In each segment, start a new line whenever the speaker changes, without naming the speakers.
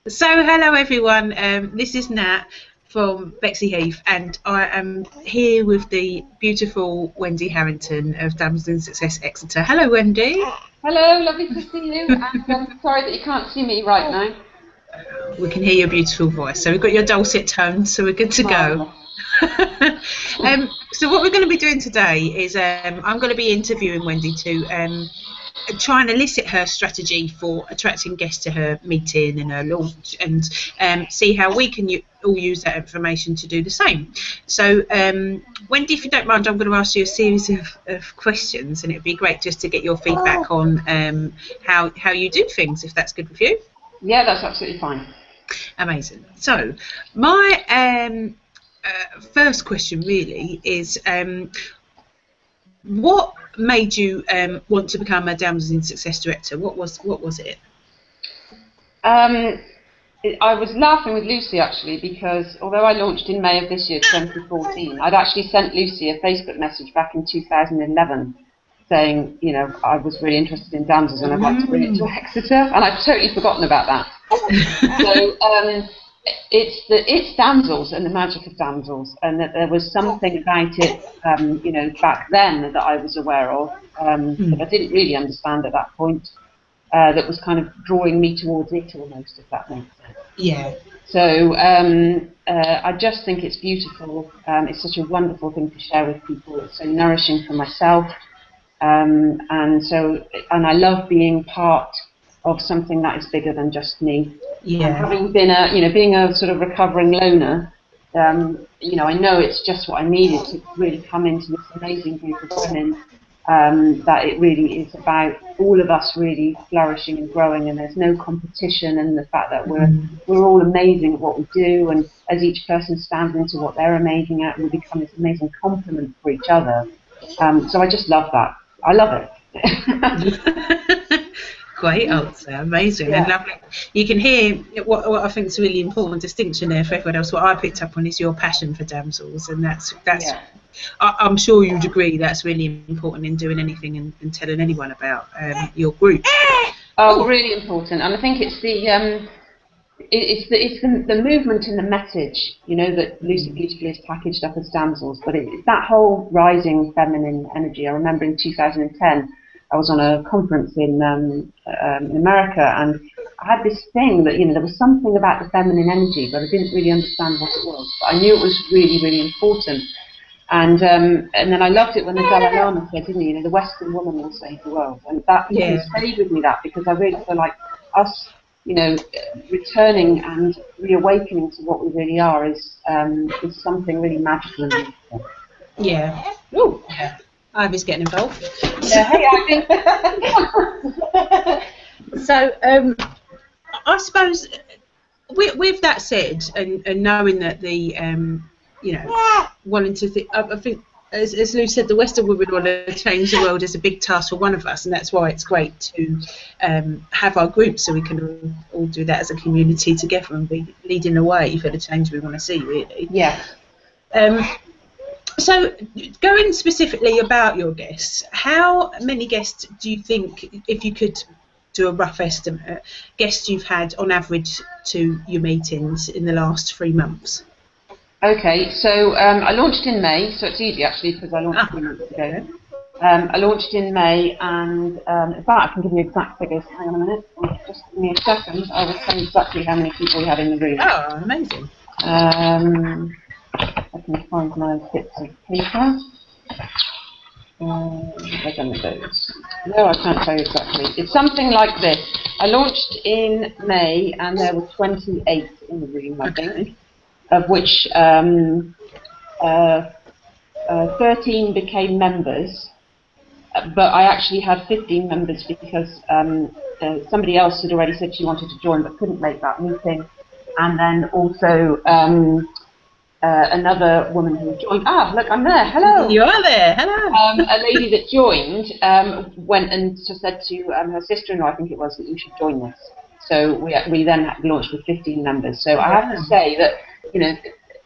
So, hello everyone. This is Nat from Bexley Heath, and I am here with the beautiful Wendy Harrington of Damsels in Success Exeter. Hello, Wendy.
Hello, lovely to see you. And I'm sorry that you can't see me right now.
We can hear your beautiful voice. So we've got your dulcet tones, so we're good to go. So what we're going to be doing today is I'm going to be interviewing Wendy to try and elicit her strategy for attracting guests to her meeting and her launch, and see how we can all use that information to do the same. So Wendy, if you don't mind, I'm going to ask you a series of questions, and it'd be great just to get your feedback on how you do things, if that's good with you.
Yeah, that's absolutely fine.
Amazing. So my first question really is, what made you want to become a Damsels in Success director? What was it?
I was laughing with Lucy actually, because although I launched in May of this year, 2014, I'd actually sent Lucy a Facebook message back in 2011 saying, you know, I was really interested in Damsels and I'd like to bring it to Exeter, and I'd totally forgotten about that. So it's Damsels and the magic of Damsels, and that there was something about it, you know, back then that I was aware of, that I didn't really understand at that point, that was kind of drawing me towards it almost, if that makes sense.
Yeah.
So I just think it's beautiful. It's such a wonderful thing to share with people. It's so nourishing for myself, and I love being part of something that is bigger than just me.
Yeah.
And having been being a sort of recovering loner, you know, I know it's just what I needed to really come into this amazing group of women. That it really is about all of us really flourishing and growing, and there's no competition, and the fact that we're all amazing at what we do, and as each person stands into what they're amazing at, we become this amazing complement for each other. So I just love that. I love it.
Great answer, amazing, and lovely. You can hear what I think is a really important distinction there for everyone else. What I picked up on is your passion for damsels, and that's. Yeah. I'm sure you'd agree that's really important in doing anything and telling anyone about your group.
Oh, really important, and I think it's the movement and the message, you know, that Lucy Beautifully is packaged up as Damsels, but it's that whole rising feminine energy. I remember in 2010, I was on a conference in America, and I had this thing that, you know, there was something about the feminine energy, but I didn't really understand what it was. But I knew it was really, really important. And then I loved it when the Dalai Lama said, didn't he, you know, the Western woman will save the world. And that stayed with me, that, because I really feel like us, you know, returning and reawakening to what we really are is something really magical and beautiful.
Yeah. Ooh. Yeah. Ivy's getting involved.
Yeah, hey Ivy.
So I suppose with that said, and knowing that the you know, wanting to think, I think as Lou said, the Western women want to change the world is a big task for one of us, and that's why it's great to have our group, so we can all do that as a community together and be leading the way for the change we want to see, really.
Yeah.
So, going specifically about your guests, how many guests do you think, if you could do a rough estimate, guests you've had on average to your meetings in the last 3 months?
Okay, so I launched in May, so it's easy actually, because I launched 3 months ago. I launched in May, and in fact I can give you exact figures. Hang on a minute, just give me a second. I will tell you exactly how many people we had in the room.
Oh, amazing.
I can find my bits of paper. I don't know those. No, I can't tell you exactly. It's something like this. I launched in May, and there were 28 in the room, I think, of which 13 became members. But I actually had 15 members because somebody else had already said she wanted to join but couldn't make that meeting. And then also another woman who joined. Ah, look, I'm there. Hello.
You are there. Hello.
A lady that joined went and said to her sister-in-law, I think it was, that you should join this. So we then launched with 15 members. So I have to say that, you know,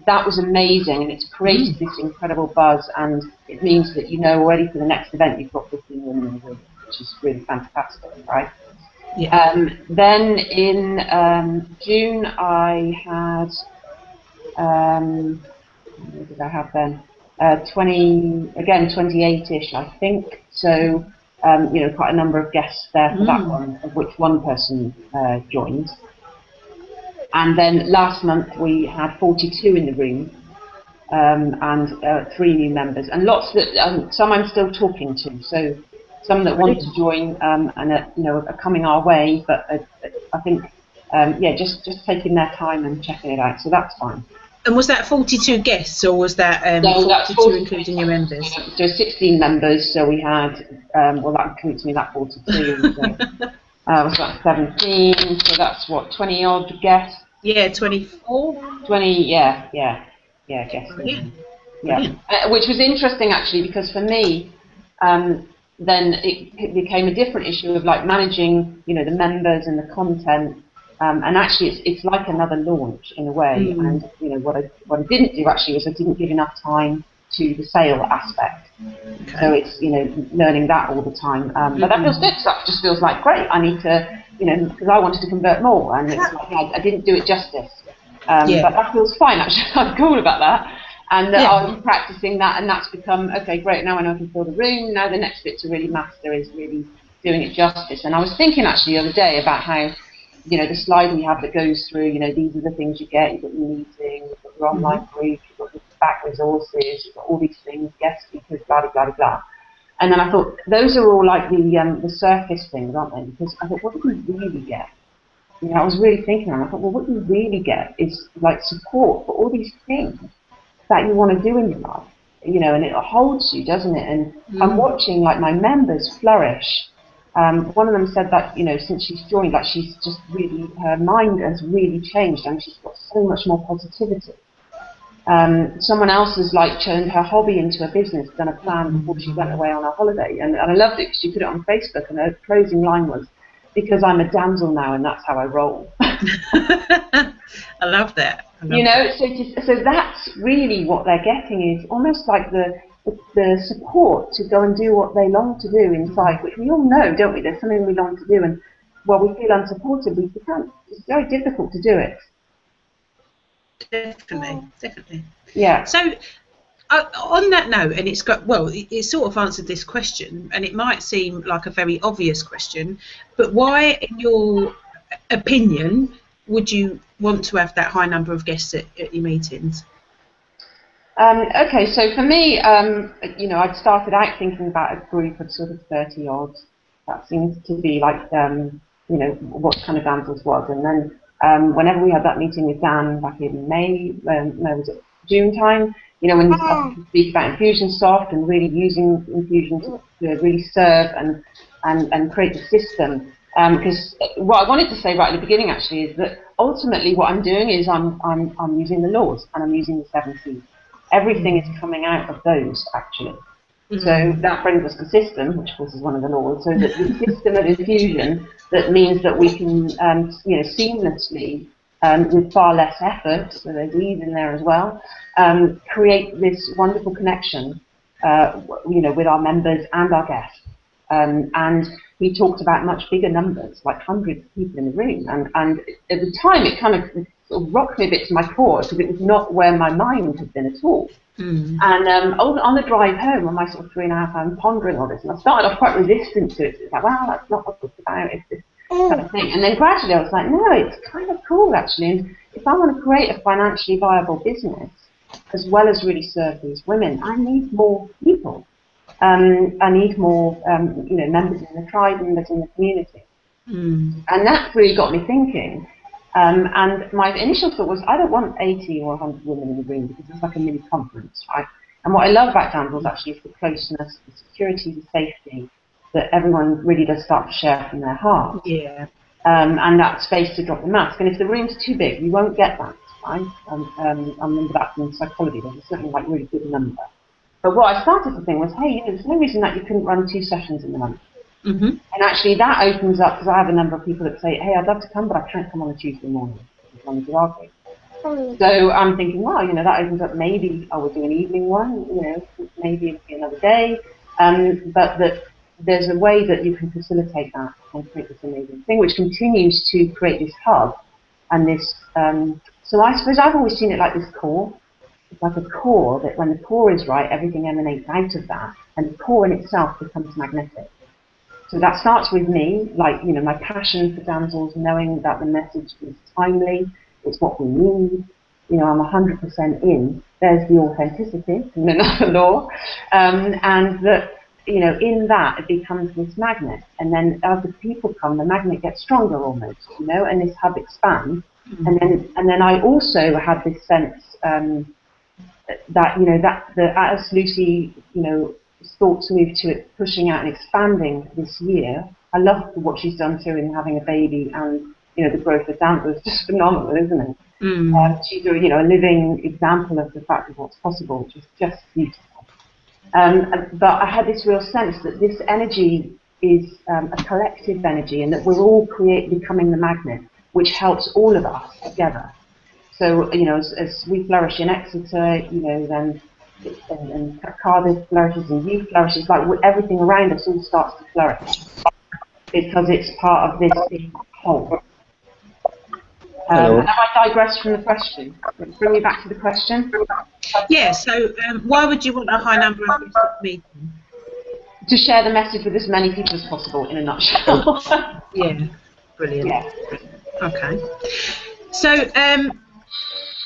that was amazing, and it's created this incredible buzz, and it means that, you know, already for the next event you've got 15 women in the room, which is really fantastic, right?
Yeah.
Then in June I had, what did I have then? 28-ish, I think. So, quite a number of guests there for that one, of which one person joined. And then last month we had 42 in the room, and 3 new members, and lots that some I'm still talking to. So some that want to join and are coming our way, but I think just taking their time and checking it out. So that's fine.
And was that 42 guests, or was that 42 including your members?
So 16 members. So we had well, that includes me, that 42. So, was that 17? So that's what, 20 odd guests.
Yeah, 24.
20. Yeah, guests. Yeah, which was interesting actually, because for me, then it became a different issue of like managing, the members and the content, and actually it's like another launch in a way. And what I didn't do actually was I didn't give enough time to the sale aspect. Okay. So it's learning that all the time. But that feels good. That just feels like great. I need to because I wanted to convert more, and it's like I didn't do it justice. But that feels fine actually. I'm cool about that. And I'm practicing that, and that's become, okay, great, now I know I can fill the room. Now the next bit to really master is really doing it justice. And I was thinking actually the other day about how, the slide we have that goes through, these are the things you get. You've got your meeting, you've got your online group, you've got your back resources, you've got all these things, guest speakers, blah, blah, blah, blah. And then I thought, those are all like the surface things, aren't they? Because I thought, what do we really get? I was really thinking, and I thought, well, what you really get is like support for all these things that you want to do in your life, and it holds you, doesn't it? And I'm watching like my members flourish. One of them said that, since she's joined, that she's just really, her mind has really changed, and she's got so much more positivity. Someone else has like turned her hobby into a business, done a plan before she went away on her holiday, and I loved it because she put it on Facebook, and her closing line was, "Because I'm a damsel now, and that's how I roll."
I love that.
So that's really what they're getting, is almost like the support to go and do what they long to do inside, which we all know, don't we? There's something we long to do, and while we feel unsupported, we can't. It's very difficult to do it.
Definitely.
Yeah.
So, on that note, and it sort of answered this question, and it might seem like a very obvious question, but why, in your opinion, would you want to have that high number of guests at your meetings?
Okay, so for me, I'd started out thinking about a group of sort of 30 odd. That seems to be like, what kind of damsels was. And then whenever we had that meeting with Dan back in May, was it June time? When we started to speak about Infusionsoft and really using Infusion to really serve and create a system. Because what I wanted to say right at the beginning actually is that ultimately what I'm doing is I'm using the laws, and I'm using the 7 Cs. Everything is coming out of those actually. So that brings us the system, which of course is one of the laws. So that the system of infusion, that means that we can seamlessly, with far less effort, so there's ease in there as well, create this wonderful connection with our members and our guests. And he talked about much bigger numbers, like hundreds of people in the room. And at the time, it kind of sort of rocked me a bit to my core, because it was not where my mind had been at all. And on the drive home, on my sort of 3.5 hours, I'm pondering all this. And I started off quite resistant to it. It's like, well, that's not what it's about. It's this kind of thing. And then gradually I was like, no, it's kind of cool, actually. And if I want to create a financially viable business, as well as really serve these women, I need more people. I need more, members in the tribe, members in the community. And that really got me thinking. And my initial thought was, I don't want 80 or 100 women in the room, because it's like a mini conference, right? And what I love about Damsels actually is the closeness, the security, the safety, that everyone really does start to share from their heart.
Yeah.
And that space to drop the mask. And if the room's too big, you won't get that, right? I remember that from psychology. There's a certain really good number. But what I started to think was, hey, there's no reason that you couldn't run 2 sessions in the month. And actually that opens up, because I have a number of people that say, hey, I'd love to come, but I can't come on a Tuesday morning, as long as you are free. So I'm thinking, well, that opens up, maybe I will do an evening one, maybe it'll be another day. But that there's a way that you can facilitate that and create this amazing thing, which continues to create this hub and this. So I suppose I've always seen it like this core. It's like a core that when the core is right, everything emanates out of that, and the core in itself becomes magnetic. So that starts with me, like, you know, my passion for damsels, knowing that the message is timely, it's what we need. You know, I'm 100% in. There's the authenticity in another law, and that, you know, in that it becomes this magnet, and then as the people come, the magnet gets stronger almost, you know, and this hub expands, and then I also have this sense that, you know, that as Lucy, you know, thoughts move to it pushing out and expanding this year. I love what she's done too in having a baby, and, you know, the growth of Danvers is just phenomenal, isn't it? She's a, you know, a living example of the fact of what's possible, which is just beautiful. But I had this real sense that this energy is a collective energy, and that we're all becoming the magnet, which helps all of us together. So, you know, as we flourish in Exeter, you know, then and Cardiff flourishes and you flourish. It's like everything around us all starts to flourish because it's part of this big whole. Have I digressed from the question? Bring me back to the question.
Yeah, so why would you want a high number of guests at the meeting?
To share the message with as many people as possible, in a nutshell.
Yeah, brilliant.
Yeah.
Okay. So,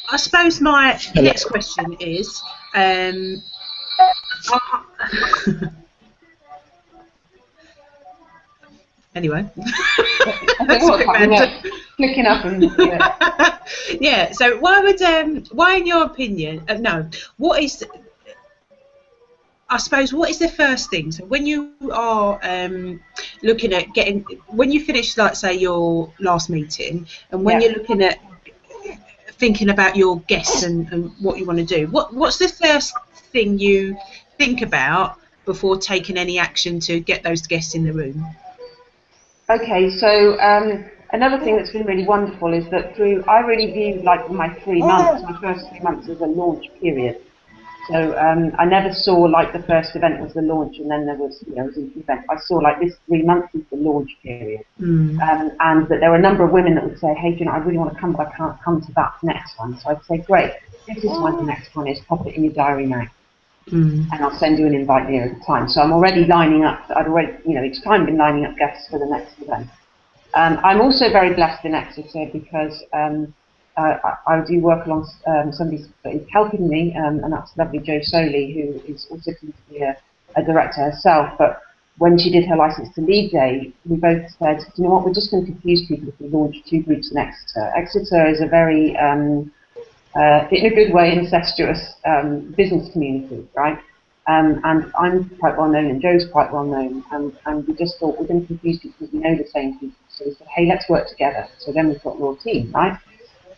I suppose my next question is, anyway.
Clicking up and
yeah. So why in your opinion? What is? I suppose what is the first thing? So when you are looking at when you finish, like say your last meeting, and when you're looking at thinking about your guests and what you want to do, what's the first thing you think about before taking any action to get those guests in the room?
Okay, so another thing that's been really wonderful is that I really view like my first 3 months as a launch period. So I never saw like the first event was the launch and then there was, you know, an event. I saw like this 3 months is the launch period. And that there were a number of women that would say, hey, you know, I really want to come, but I can't come to that next one. So I'd say, great, this is when the next one is, pop it in your diary now. And I'll send you an invite near at the time. So I'm already lining up, I'd already, you know, each time been lining up guests for the next event. I'm also very blessed in Exeter because I do work along somebody that is helping me, and that's lovely Jo Soley, who is also going to be a director herself. But when she did her License to Lead Day, we both said, you know what, we're just going to confuse people if we launch 2 groups in Exeter. Exeter is a very, in a good way, incestuous business community, right? And I'm quite well known, and Jo's quite well known, and we just thought we're going to confuse people because we know the same people. So we said, hey, let's work together. So then we've got your team, right?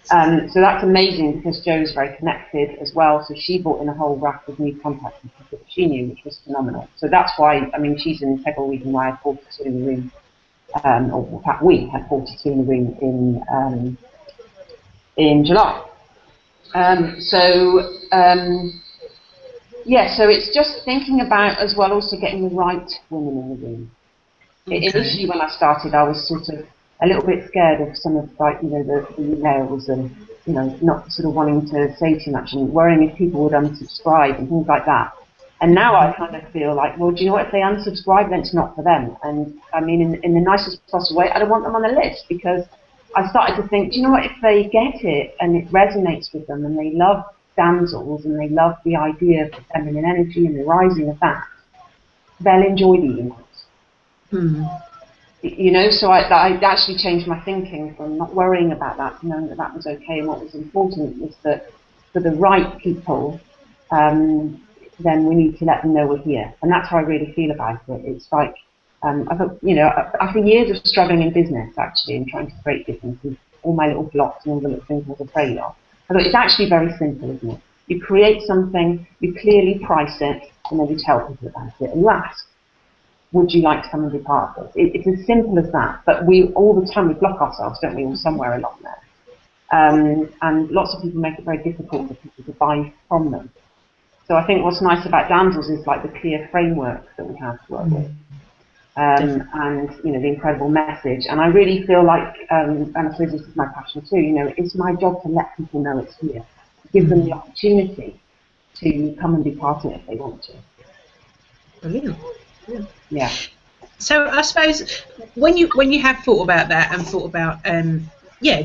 So that's amazing because Jo's very connected as well. So she brought in a whole raft of new contacts and people that she knew, which was phenomenal. So that's why, I mean, she's an integral reason why I had 42 in the room, or in fact, we had 42 in the room in July. Yeah, so it's just thinking about as well, also getting the right women in the room. Okay. Initially, when I started, I was sort of a little bit scared of some of, like, you know, the emails and, you know, not sort of wanting to say too much and worrying if people would unsubscribe and things like that. And now I kind of feel like, well, do you know what, if they unsubscribe, then it's not for them. And I mean, in the nicest possible way, I don't want them on the list, because I started to think, do you know what, if they get it and it resonates with them and they love damsels and they love the idea of the feminine energy and the rising of that, they'll enjoy the emails. You know, so I actually changed my thinking from not worrying about that to knowing that that was okay, and what was important was that for the right people, then we need to let them know we're here. And that's how I really feel about it. It's like, I thought, you know, after years of struggling in business, actually, and trying to create businesses, all my little blocks and all the little things I was afraid of, I thought it's actually very simple, isn't it? You create something, you clearly price it, and then you tell people about it, and you ask, would you like to come and be part of this? It's as simple as that, but we all the time we block ourselves, don't we, all somewhere along there. And lots of people make it very difficult for people to buy from them. So I think what's nice about damsels is like the clear framework that we have to work with. and you know, the incredible message. And I really feel like, and I suppose this is my passion too, you know, it's my job to let people know it's here, give them the opportunity to come and be part of it if they want to.
Brilliant.
Yeah.
So I suppose when you have thought about that and thought about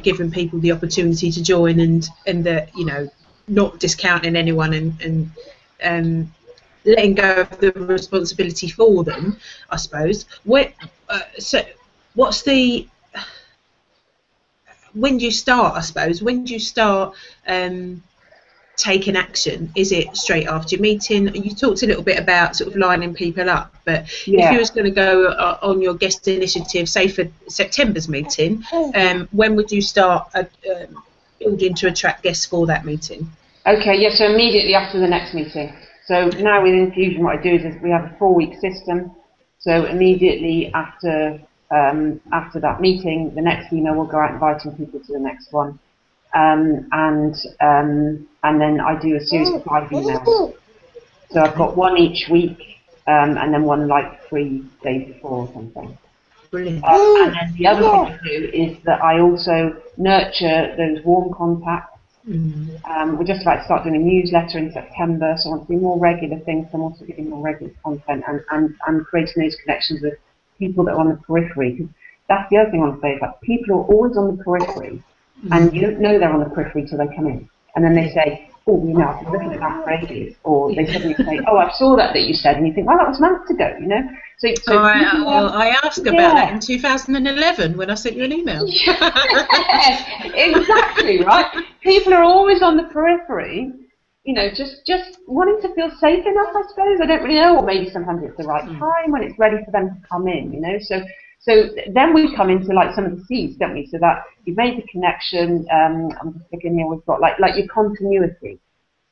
giving people the opportunity to join and that, you know, not discounting anyone and letting go of the responsibility for them, I suppose. So what's the, when do you start, I suppose? When do you start taking action? Is it straight after your meeting? You talked a little bit about sort of lining people up, but if you was going to go on your guest initiative, say for September's meeting, when would you start building to attract guests for that meeting?
Okay, yeah, so immediately after the next meeting. So now with Infusion, what I do is we have a 4-week system. So immediately after that meeting, the next email will go out inviting people to the next one. And then I do a series of 5 emails. So I've got one each week, and then one like 3 days before or something.
Brilliant.
And then the other thing I do is that I also nurture those warm contacts. We're just about to start doing a newsletter in September, so I want to do more regular things. I'm also giving more regular content and creating those connections with people that are on the periphery. Because that's the other thing I want to say, is that people are always on the periphery, and you don't know they're on the periphery till they come in. And then they say, oh, you know, I've been looking at that for ages. Or they suddenly say, oh, I saw that you said, and you think, well, that was months ago, you know. So
I asked about that in 2011 when I sent you an email.
Yes, exactly, right? People are always on the periphery, you know, just wanting to feel safe enough, I suppose. I don't really know, or maybe sometimes it's the right time when it's ready for them to come in, you know. So then we come into like some of the C's, don't we? So that you've made the connection. I'm just thinking here, we've got like your continuity.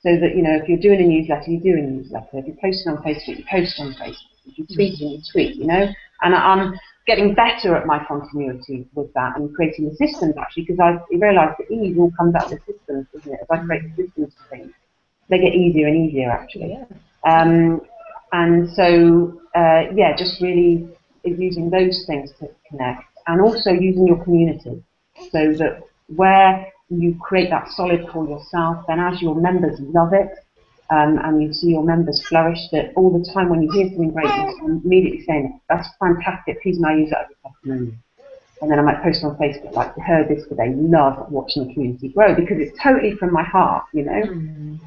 So that, you know, if you're doing a newsletter, you do a newsletter. If you're posting on Facebook, you post on Facebook. If you're tweeting, you tweet, you know. And I'm getting better at my continuity with that and creating the systems, actually, because I realised that ease all comes out of the systems, doesn't it? As I create the systems for things, they get easier and easier, actually. And so, just really using those things to connect, and also using your community, so that where you create that solid for yourself, then as your members love it, and you see your members flourish, that all the time when you hear something great, you're immediately saying, that's fantastic, please may I use that as a testimonial. And then I might post on Facebook, like, heard this today, love watching the community grow, because it's totally from my heart, you know.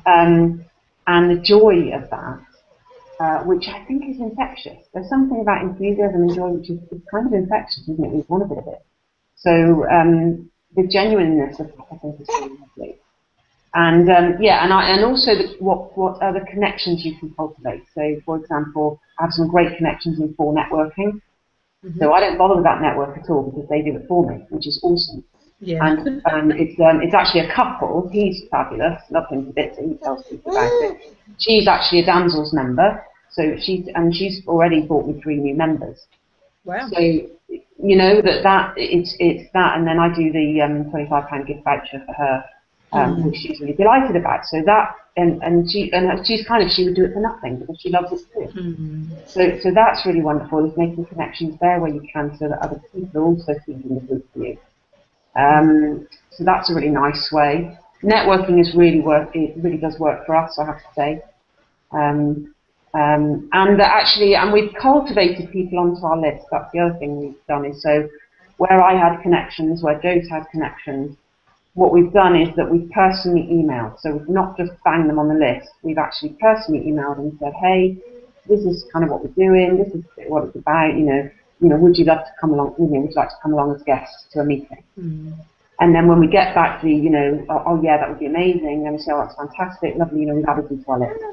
And the joy of that, which I think is infectious. There's something about enthusiasm and joy which is kind of infectious, isn't it? We want a bit of it. So the genuineness of that, I think, is really lovely. And and also what other connections you can cultivate. So, for example, I have some great connections in for networking. So I don't bother with that network at all, because they do it for me, which is awesome.
Yeah.
And it's actually a couple. He's fabulous, love him to bits. He tells people about it. She's actually a Damsels member, so she's already bought me 3 new members.
Wow.
So you know it's that, and then I do the £25 gift voucher for her, which she's really delighted about. So that and she would do it for nothing because she loves it too. So that's really wonderful. Is making connections there where you can, so that other people are also feeding the group for you. So that's a really nice way. Networking is really it really does work for us, I have to say. And we've cultivated people onto our list. That's the other thing we've done, is so where I had connections, where Joe's had connections, what we've done is that we've personally emailed. So we've not just banged them on the list, we've actually personally emailed and said, hey, this is kind of what we're doing, this is what it's about, you know, would you love to come along, would you like to come along as guests to a meeting? And then when we get back to, oh yeah, that would be amazing, and we say, oh, that's fantastic, lovely, we've added you to our list.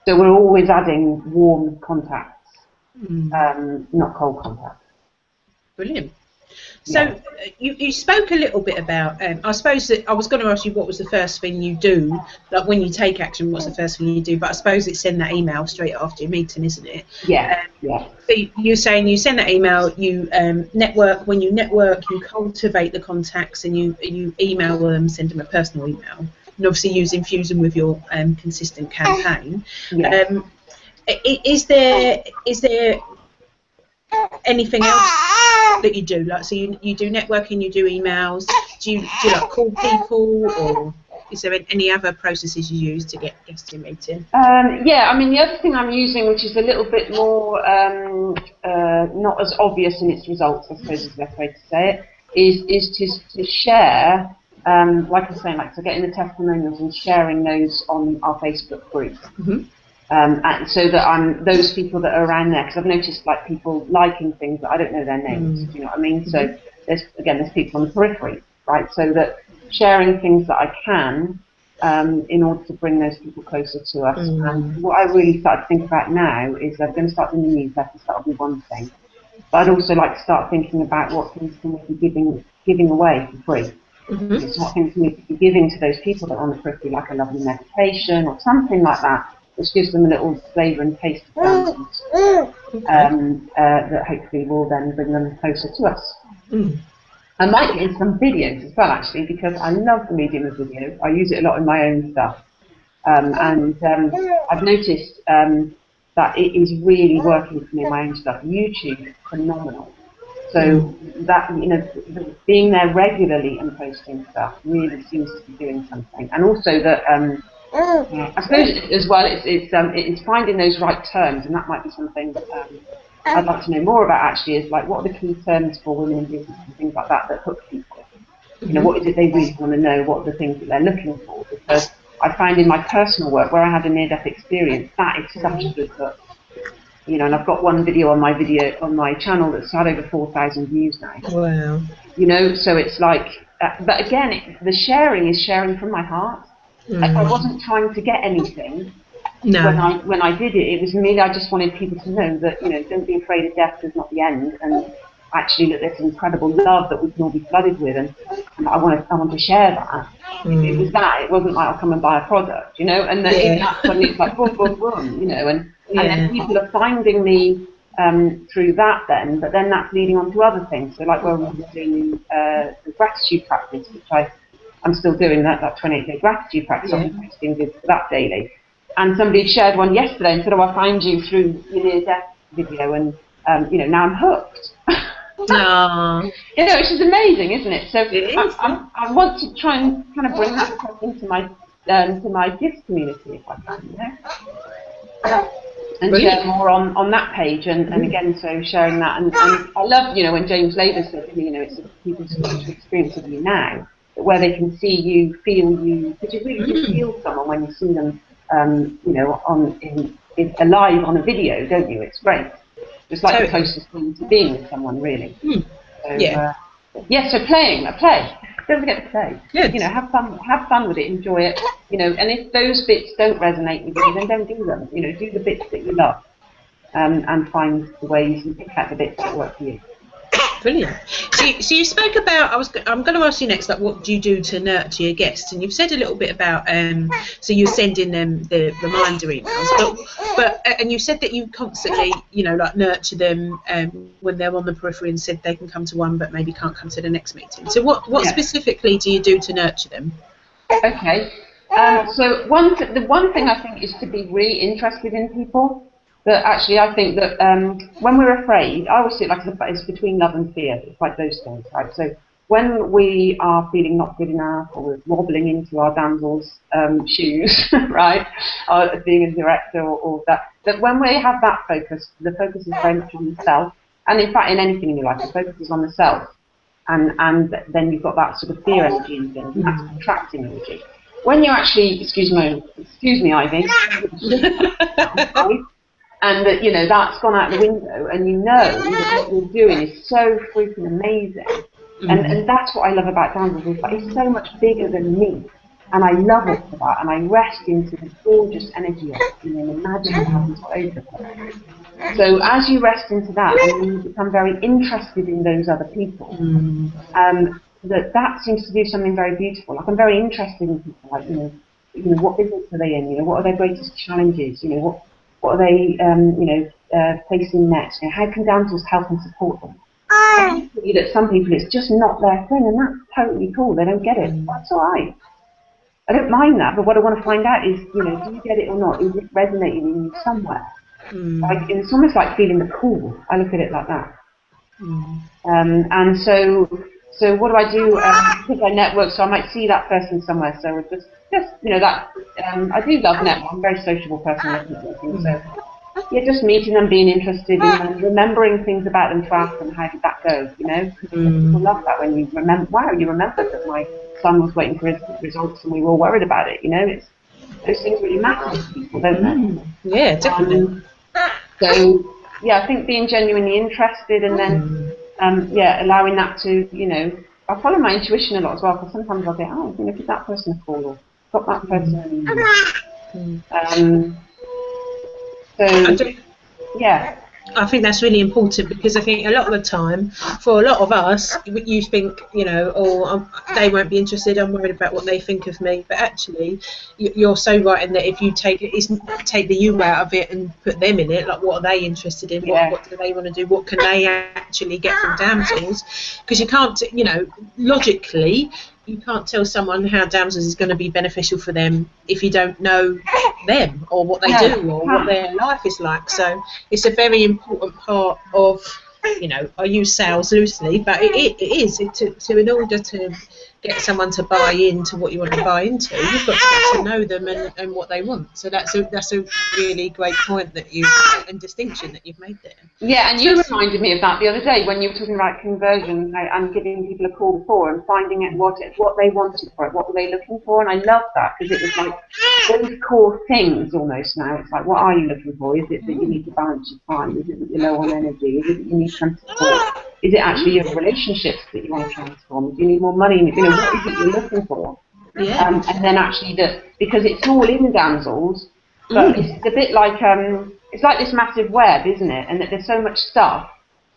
So we're always adding warm contacts, not cold contacts.
Brilliant. So you spoke a little bit about, I suppose that I was going to ask you what was the first thing you do, like when you take action, what's the first thing you do, but I suppose it's send that email straight after your meeting, isn't it?
Yeah.
So you're saying you send that email, you network, when you network, you cultivate the contacts and you email them, send them a personal email, and obviously use Infusion with your consistent campaign.
Yeah.
Is there anything else that you do? Like, so you do networking, you do emails, do you like call people, or is there any other processes you use to get guests to your meeting?
Yeah, I mean, the other thing I'm using, which is a little bit more not as obvious in its results, I suppose is the best way to say it, is to share, like I was saying, like so getting the testimonials and sharing those on our Facebook group. And so that those people that are around there, because I've noticed like people liking things that I don't know their names, do you know what I mean? So there's people on the periphery, right? So that sharing things that I can in order to bring those people closer to us. And what I really started to think about now is I'm going to start doing the newsletter, so that'll be one thing. But I'd also like to start thinking about what things can we be giving away for free. So what things can we be giving to those people that are on the periphery, like a lovely meditation or something like that, which gives them a little flavour and taste of dances, that hopefully will then bring them closer to us. I might get into some videos as well, actually, because I love the medium of video. I use it a lot in my own stuff. And I've noticed that it is really working for me in my own stuff. YouTube, phenomenal. So that, you know, being there regularly and posting stuff really seems to be doing something. And also that, I suppose as well, it's finding those right terms, and that might be something that I'd like to know more about. Actually, is like what are the key terms for women in business and things like that hook people. You know, what is it they really want to know? What are the things that they're looking for? Because I find in my personal work, where I had a near-death experience, that is such a good hook. You know, and I've got one video on my channel that's had over 4,000 views now.
Wow.
You know, so it's like, but again, the sharing is sharing from my heart. I wasn't trying to get anything.
No.
When I did it, it was merely I just wanted people to know that, you know, don't be afraid of death is not the end, and actually that there's incredible love that we can all be flooded with, and I want to share that. It was that. It wasn't like I'll come and buy a product, you know, and then in that suddenly it's like boom, boom, boom, you know, and then people are finding me through that then, but then that's leading on to other things. So like where we were doing the gratitude practice, which I'm still doing that 28-day gratitude practice. I'll be posting videos for that daily. And somebody shared one yesterday and said, oh, I found you through your near-death video, and you know, now I'm hooked.
No.
You know, which is amazing, isn't it? So I want to try and kind of bring that across into my to my gifts community if I can, you know. And
Brilliant.
share more on that page, and again, so sharing that, and I love, you know, when James Labour said to me, you know, it's people's experience of you now, where they can see you, feel you, because you really do feel someone when you see them, you know, alive on a video, don't you? It's great. It's like the closest thing to being with someone, really. So, so play. Don't forget to play.
Good.
You know, have fun with it, enjoy it. You know, and if those bits don't resonate with you, then don't do them. You know, do the bits that you love, and find the ways and pick out the bits that work for you.
Brilliant. So you spoke about, I'm going to ask you next, like, what do you do to nurture your guests? And you've said a little bit about, so you're sending them the reminder emails, but and you said that you constantly, you know, like nurture them when they're on the periphery, and said they can come to one but maybe can't come to the next meeting. So what specifically do you do to nurture them?
Okay. So the one thing I think is to be really interested in people. But actually, I think that when we're afraid, I always see it like it's between love and fear. It's like those things, right? So when we are feeling not good enough, or we're wobbling into our damsel's shoes, right, or being a director or that when we have that focus, the focus is very much on the self. And in fact, in anything in your life, the focus is on the self. And then you've got that sort of fear energy and things, and that's contracting energy. When you actually, excuse me, Ivy. And that, you know, that's gone out the window, and you know that what you're doing is so freaking amazing. And that's what I love about Danvers, is like it's so much bigger than me, and I love it for that, and I rest into the gorgeous energy of it, and imagine what happens all over the place. So as you rest into that, and you become very interested in those other people, that seems to do something very beautiful. Like I'm very interested in people, like, you know, what business are they in? You know, what are their greatest challenges? You know, what are they, facing next? You know, how can damsels help and support them? That some people, it's just not their thing, and that's totally cool. They don't get it. That's all right. I don't mind that, but what I want to find out is, you know, do you get it or not? Is it resonating in you somewhere? Like, it's almost like feeling the call. I look at it like that.
Mm.
And so what do I do? Because I network, so I might see that person somewhere. So just you know, that I do love networking. I'm a very sociable person. I love networking. So yeah, just meeting them, being interested in them, remembering things about them to ask them, how did that go? You know, because people love that when you remember. Wow, you remembered that my son was waiting for his results and we were all worried about it. You know, it's those things really matter to people, don't they?
Yeah, definitely.
So yeah, I think being genuinely interested, and then yeah, allowing that to, you know, I follow my intuition a lot as well, because sometimes I'll go, oh, you know, give that person a call, or got that person. So yeah.
I think that's really important, because I think a lot of the time, for a lot of us, you think, you know, oh, they won't be interested, I'm worried about what they think of me. But actually, you're so right in that if you take the you out of it and put them in it, like what are they interested in? What do they want to do? What can they actually get from damsels? Because you can't, you know, logically, you can't tell someone how damsels is going to be beneficial for them if you don't know them or what they do or what their life is like. So it's a very important part of, you know, I use sales loosely, but it is to in order to get someone to buy into what you want to buy into, you've got to get to know them and what they want. So that's a really great point that and distinction that you've made there.
Yeah, and you reminded me of that the other day when you were talking about conversion and giving people a call before and finding out what they wanted for it, what were they looking for, and I love that, because it was like those core things almost now. It's like, what are you looking for? Is it that you need to balance your time? Is it that you're low on energy? Is it that you need some support? Is it actually your relationships that you want to transform? Do you need more money? You know, what is it you're looking for?
Yeah.
And then actually because it's all in damsels, but it's a bit like it's like this massive web, isn't it? And that there's so much stuff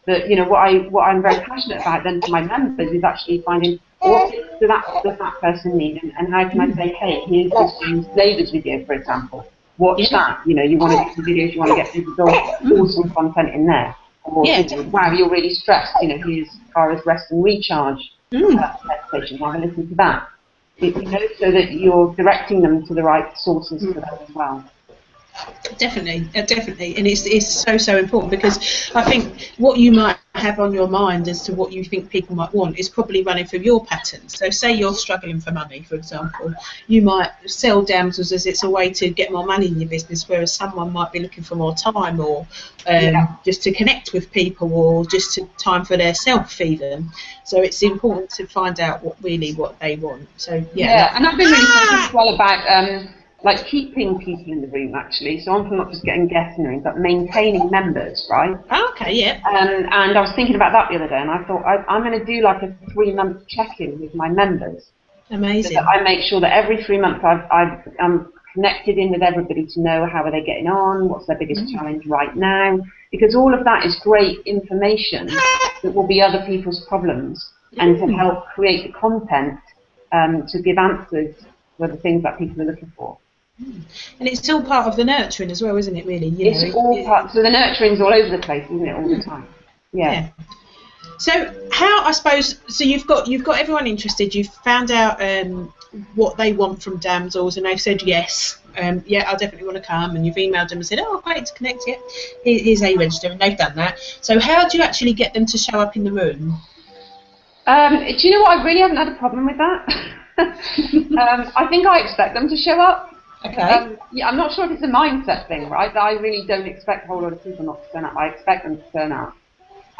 that, you know, what I'm very passionate about then for my members is actually finding what does that person need, and how can I say, hey, here's this David's video, for example. Watch that. You know, you want to do some videos, you want to get some awesome content in there. Or, you know, wow, you're really stressed. You know, here's Kara's rest and recharge meditation. Have a listen to that. You know, so that you're directing them to the right sources for them as well.
Definitely, and it's so important, because I think what you might have on your mind as to what you think people might want is probably running through your patterns. So say you're struggling for money, for example, you might sell damsels as it's a way to get more money in your business, whereas someone might be looking for more time, or just to connect with people, or just to time for their self even. So it's important to find out what they want. So yeah,
and I've been really thinking as well about like keeping people in the room, actually. So I'm not just getting guests in the room, but maintaining members, right?
Okay, yeah.
And I was thinking about that the other day, and I thought I'm going to do like a 3-month check-in with my members.
Amazing.
So that I make sure that every 3 months I'm connected in with everybody to know how are they getting on, what's their biggest challenge right now, because all of that is great information that will be other people's problems, and to help create the content to give answers for the things that people are looking for.
And it's all part of the nurturing as well, isn't it, really?
It's all part, so the nurturing's all over the place, isn't it, all the time? Yeah.
So how, I suppose, so you've got everyone interested, you've found out what they want from damsels, and they've said yes, yeah, I definitely want to come, and you've emailed them and said, oh, great, to connect, yeah, here's how you register, and they've done that. So how do you actually get them to show up in the room?
Do you know what, I really haven't had a problem with that. I think I expect them to show up.
Okay.
Yeah, I'm not sure if it's a mindset thing, right? I really don't expect a whole lot of people not to turn up. I expect them to turn up.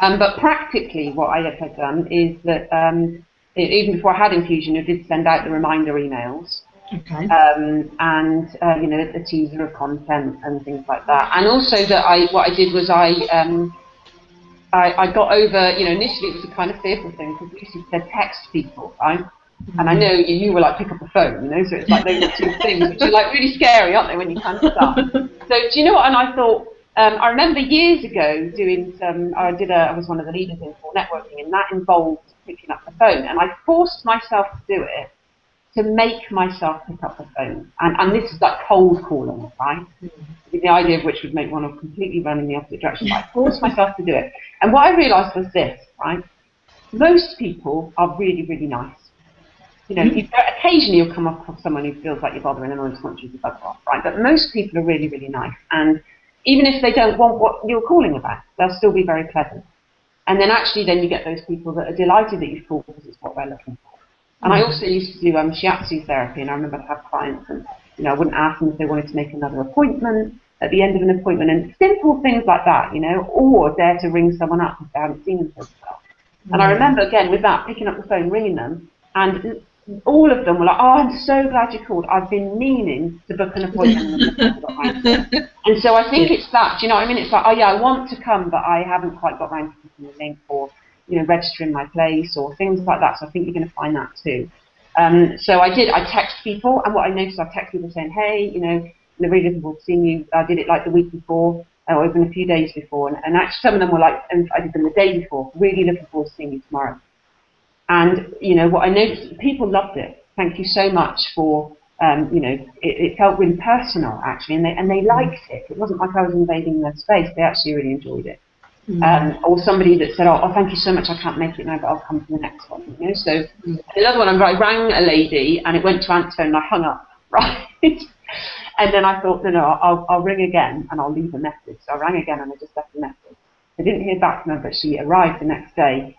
But practically, what I have done is that even before I had infusion, I did send out the reminder emails.
Okay.
And you know, a teaser of content and things like that. And also that what I did was I got over, you know, initially it was a kind of fearful thing, because Lucy said text people, right? And I know you were like, pick up the phone, you know, so it's like those are two things which are like really scary, aren't they, when you kind of start. So do you know what, and I thought, I remember years ago doing I was one of the leaders in for networking, and that involved picking up the phone, and I forced myself to do it, to make myself pick up the phone. And this is like cold calling, right? The idea of which would make one completely run in the opposite direction. But I forced myself to do it. And what I realised was this, right? Most people are really, really nice. You know, occasionally you'll come across someone who feels like you're bothering them or just wants you to bug off, right? But most people are really, really nice. And even if they don't want what you're calling about, they'll still be very pleasant. And then actually then you get those people that are delighted that you've called because it's what they're looking for. And I also used to do shiatsu therapy, and I remember I'd have clients, and I wouldn't ask them if they wanted to make another appointment at the end of an appointment, and simple things like that, or dare to ring someone up if they haven't seen them for a while. And I remember, again, with that, picking up the phone, ringing them, and all of them were like, oh, I'm so glad you called. I've been meaning to book an appointment. And so I think it's that, do you know what I mean? It's like, oh yeah, I want to come, but I haven't quite got around to booking the link, or, registering my place, or things like that. So I think you're going to find that too. So I text people, and what I noticed, I text people saying, hey, they're really looking forward to seeing you. I did it like the week before, or even a few days before, and actually some of them were like, and I did them the day before, really looking forward to seeing you tomorrow. And, what I noticed, people loved it. Thank you so much for, it felt really personal, actually, and they liked it. It wasn't like I was invading their space. They actually really enjoyed it. Or somebody that said, oh, thank you so much, I can't make it now, but I'll come to the next one. So another one, I rang a lady, and it went to answer, and I hung up, right? And then I thought, no, I'll ring again, and I'll leave a message. So I rang again, and I just left a message. I didn't hear back from her, but she arrived the next day,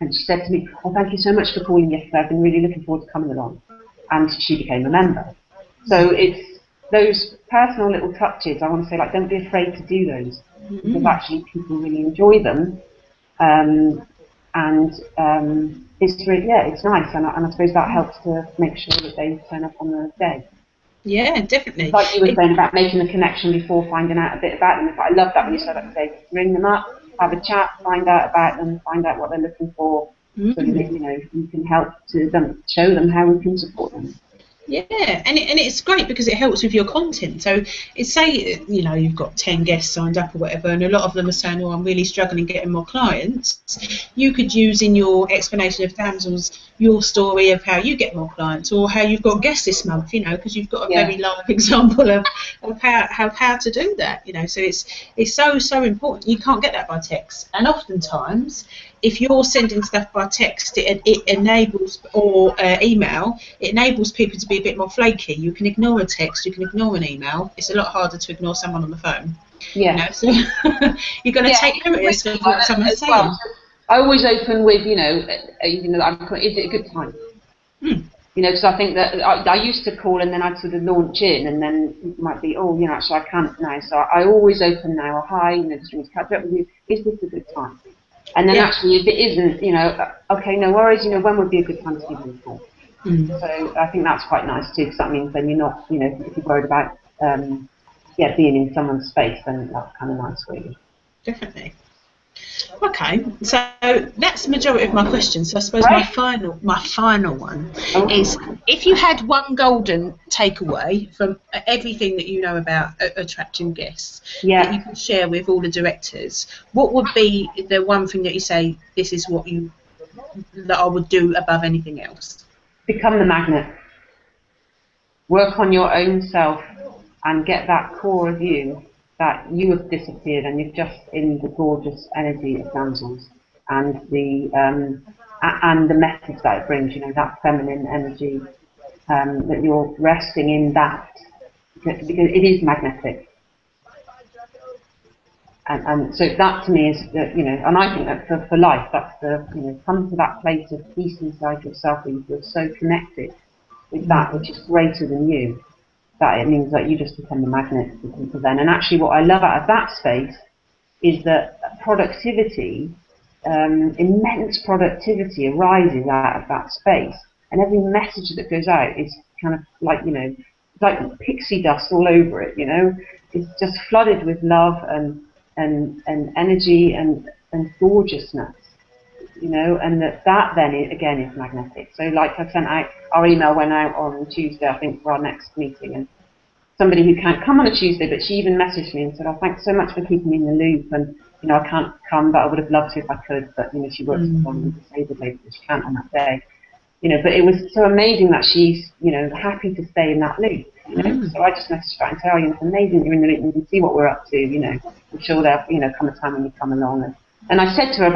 and she said to me, oh, thank you so much for calling yesterday. I've been really looking forward to coming along. And she became a member. So it's those personal little touches, I want to say, like, don't be afraid to do those. Because actually people really enjoy them. It's really, it's nice. And I suppose that helps to make sure that they turn up on the day.
Yeah, definitely.
Like you were saying about making the connection before finding out a bit about them. I love that when you said that today. Ring them up, have a chat, find out about them, find out what they're looking for, so that you can help to them, show them how we can support them.
Yeah, and it's great because it helps with your content. So it's say you've got 10 guests signed up or whatever, and a lot of them are saying, oh, I'm really struggling getting more clients. You could use in your explanation of damsels your story of how you get more clients, or how you've got guests this month, because you've got a very live example of how to do that. So it's so important. You can't get that by text, and oftentimes if you're sending stuff by text, it enables, or email, it enables people to be a bit more flaky. You can ignore a text, you can ignore an email. It's a lot harder to ignore someone on the phone. Yeah. So you're going to take notice of what someone's saying. Well.
I always open with, is it a good time? Because I think that I used to call and then I'd sort of launch in, and then it might be, actually I can't now. So I always open now, hi, just want to catch up with you. Is this a good time? And then actually, if it isn't, okay, no worries, when would be a good time to give you a call? So I think that's quite nice too, because that means then you're not, if you're worried about, being in someone's space, then that's kind of nice, really.
Definitely. Okay, so that's the majority of my questions. So I suppose my final one is, if you had one golden takeaway from everything that you know about attracting guests that you can share with all the directors, what would be the one thing that you say, this is what that I would do above anything else?
Become the magnet. Work on your own self and get that core of you, that you have disappeared and you're just in the gorgeous energy of damsels, and the message that it brings, that feminine energy, that you're resting in that, because it is magnetic. And so that to me is, and I think that for life, that's come to that place of peace inside yourself where you feel so connected with that which is greater than you, that it means that you just become the magnet for people then. And actually what I love out of that space is that productivity, immense productivity arises out of that space. And every message that goes out is kind of like, like pixie dust all over it, It's just flooded with love and energy and gorgeousness, and that then again is magnetic. So like I sent out, our email went out on Tuesday, I think, for our next meeting, and somebody who can't come on a Tuesday, but she even messaged me and said, oh, thanks so much for keeping me in the loop, and I can't come, but I would have loved to if I could, but she works on the disabled lady, so she can't on that day. But it was so amazing that she's, happy to stay in that loop, So I just messaged her and said, it's amazing you're in the loop, and you can see what we're up to, I'm sure there'll, come a time when you come along. And I said to her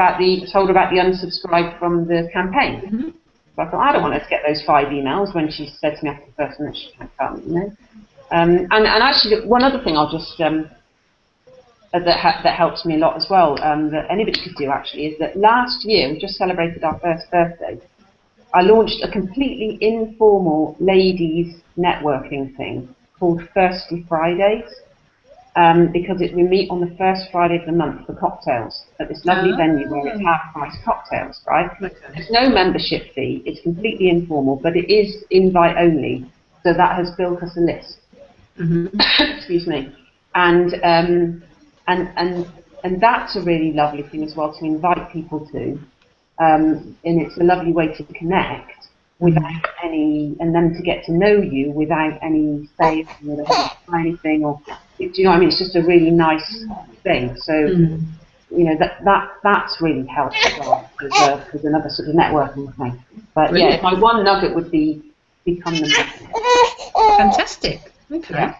told her about the unsubscribe from the campaign. So I thought, I don't want her to get those 5 emails when she said to me after the first one that she can't come, And actually, one other thing I'll just that helps me a lot as well, that anybody could do actually, is that last year, we just celebrated our first birthday, I launched a completely informal ladies networking thing called Thirsty Fridays, because we meet on the first Friday of the month for cocktails at this lovely venue where it's half-price cocktails, right?
Okay.
There's no membership fee, it's completely informal, but it is invite only, so that has built us a list. Excuse me. And that's a really lovely thing as well to invite people to. And it's a lovely way to connect without any, and them to get to know you without any sales or anything, or do you know what I mean? It's just a really nice thing. So you know that's really helped as well as another sort of networking thing. But
Brilliant.
yeah, my one nugget would be become the member.
Fantastic. Okay.
Yeah.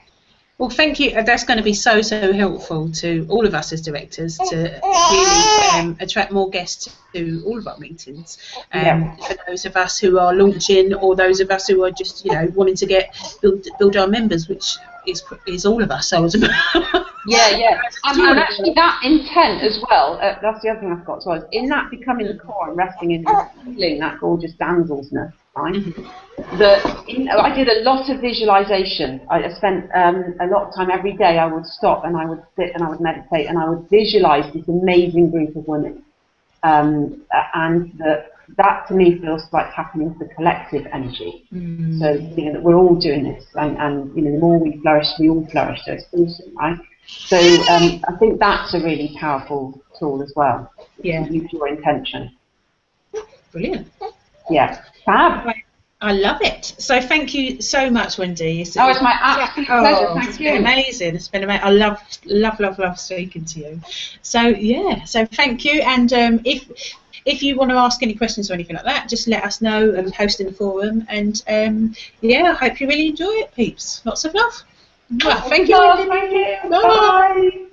Well, thank you. That's going to be so helpful to all of us as directors to really attract more guests to all of our meetings. For those of us who are launching, or those of us who are just wanting to build our members, which is all of us. So
Yeah. And actually that intent as well. That's the other thing I've got as well. Is in that becoming the core and resting in feeling that gorgeous damselsness. Right? I did a lot of visualization. I spent a lot of time every day. I would stop and I would sit and I would meditate and I would visualize this amazing group of women. And that to me feels like tapping into the collective energy. So that we're all doing this, and the more we flourish, we all flourish. So it's awesome, right? So I think that's a really powerful tool as well.
Yeah.
Use your intention.
Brilliant.
Yeah. Fab.
I love it. So thank you so much, Wendy.
It's my absolute pleasure. Thank you.
Amazing. It's been amazing. I love speaking to you. So yeah. So thank you. And if you want to ask any questions or anything like that, just let us know and post in the forum. And I hope you really enjoy it, peeps. Lots of love. Well, thank you.
Thank you. Bye.